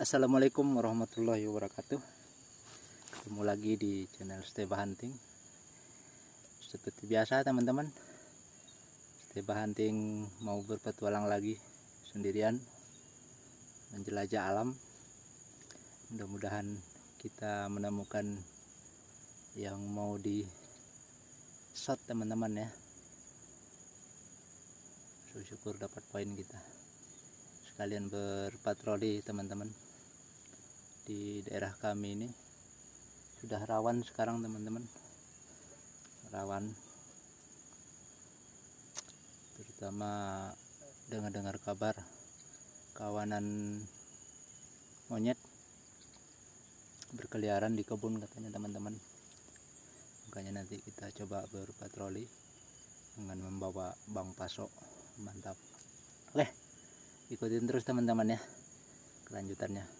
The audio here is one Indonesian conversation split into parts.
Assalamualaikum warahmatullahi wabarakatuh. Ketemu lagi di channel Steba Hunting. Seperti biasa teman-teman, Steba Hunting mau berpetualang lagi sendirian menjelajah alam. Mudah-mudahan kita menemukan yang mau di shot teman-teman ya. Syukur dapat poin kita. Sekalian berpatroli teman-teman. Di daerah kami ini sudah rawan sekarang teman-teman, rawan terutama dengar kabar kawanan monyet berkeliaran di kebun katanya teman-teman. Makanya nanti kita coba berpatroli dengan membawa bang pasok. Mantap. Oke, ikutin terus teman-teman ya kelanjutannya.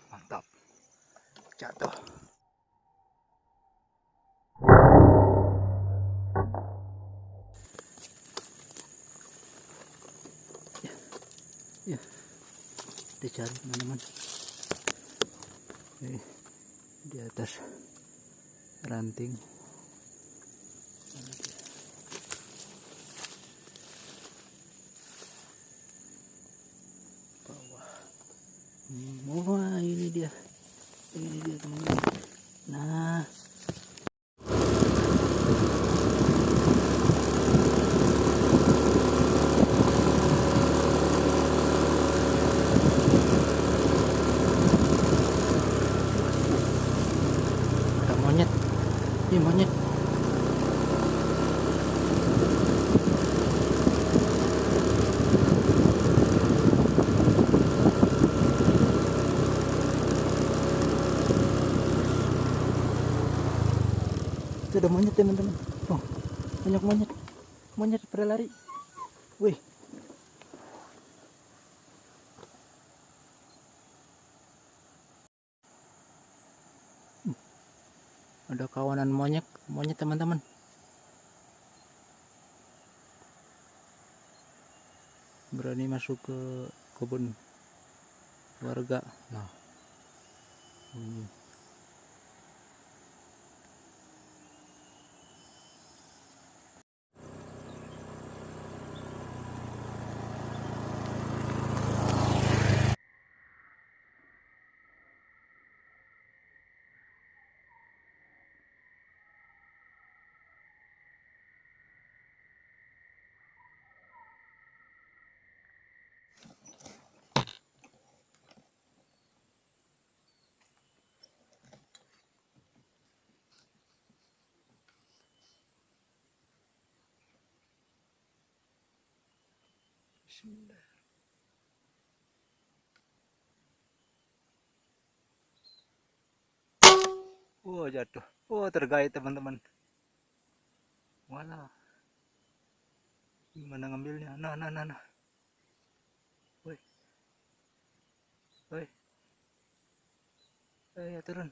Mantap, jatuh. Ya, dicari teman-teman. Di atas ranting. Bawah. Wah, ini dia teman-teman. Nah, ada monyet. Ini monyet. Itu ada monyet teman-teman. Oh, banyak monyet. Monyet pada lari. Wih. Ada kawanan monyet teman-teman. Berani masuk ke kebun warga. Nah, bismillah. Jatuh. Tergait teman-teman. Walah. Gimana ngambilnya? Nah. Woi. Ya turun.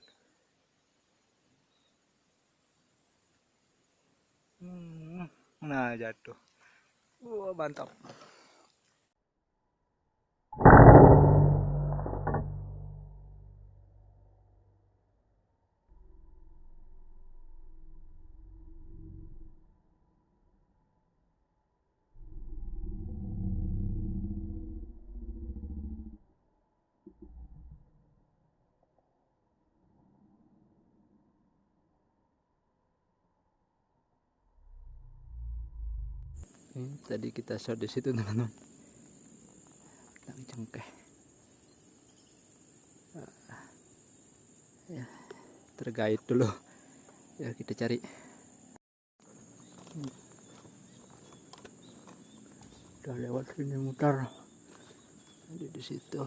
Nah, jatuh. Mantap. Tadi kita shot di situ teman-teman. Lagi cengkeh. Ya, tergait dulu. Ya kita cari. Udah lewat sini mutar. Ada di situ.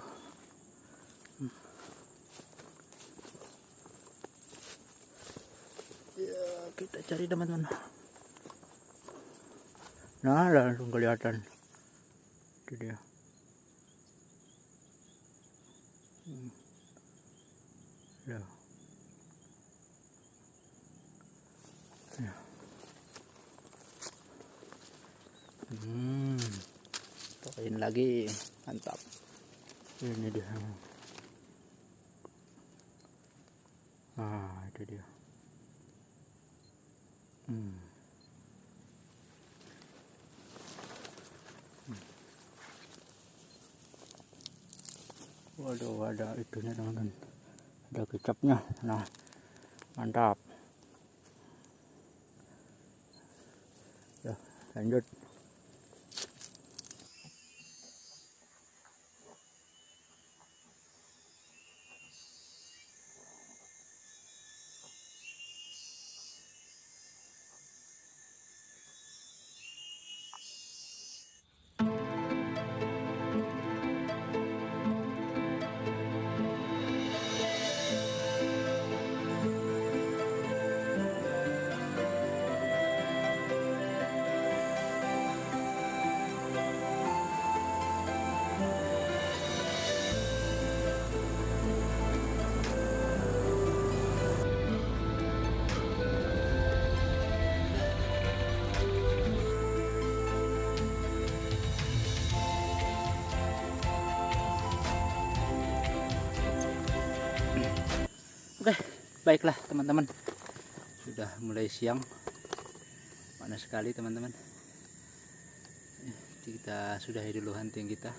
Ya kita cari teman-teman. Nah langsung kelihatan. Itu dia. Ya. Ya. Poin lagi, mantap. Ini dia. Ah, itu dia. Waduh, ada itunya teman-teman. Ada kecapnya. Nah, mantap. Ya, lanjut. Oke, baiklah teman-teman. Sudah mulai siang. Panas sekali teman-teman. Kita sudahi dulu hunting kita.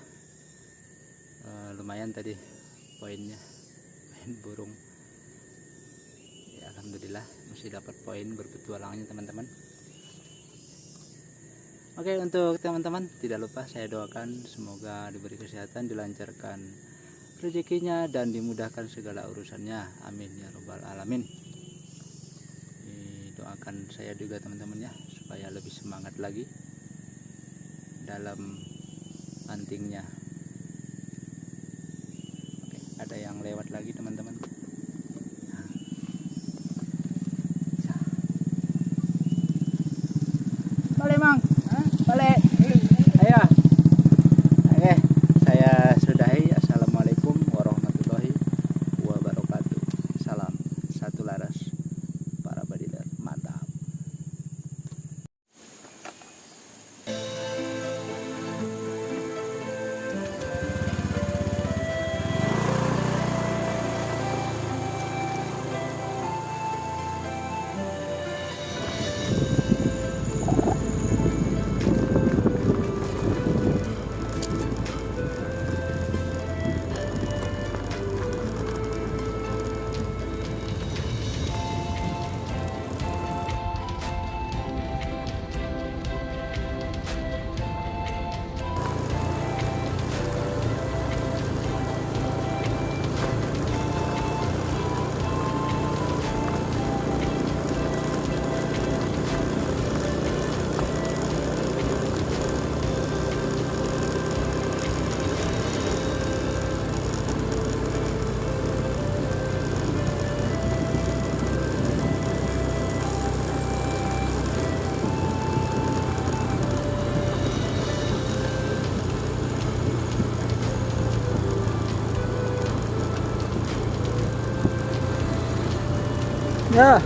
Lumayan tadi poinnya, poin burung. Ya, alhamdulillah masih dapat poin berpetualangnya teman-teman. Oke, untuk teman-teman tidak lupa saya doakan semoga diberi kesehatan, dilancarkan rezekinya dan dimudahkan segala urusannya, amin ya robbal alamin. Doakan saya juga teman-teman ya, supaya lebih semangat lagi dalam huntingnya. Oke, ada yang lewat lagi teman-teman. Balik mang, balik. Ayo. Oke, saya sudahi. Assalamualaikum warahmatullahi wabarakatuh. Salam satu laras para badiler, mantap. Ya.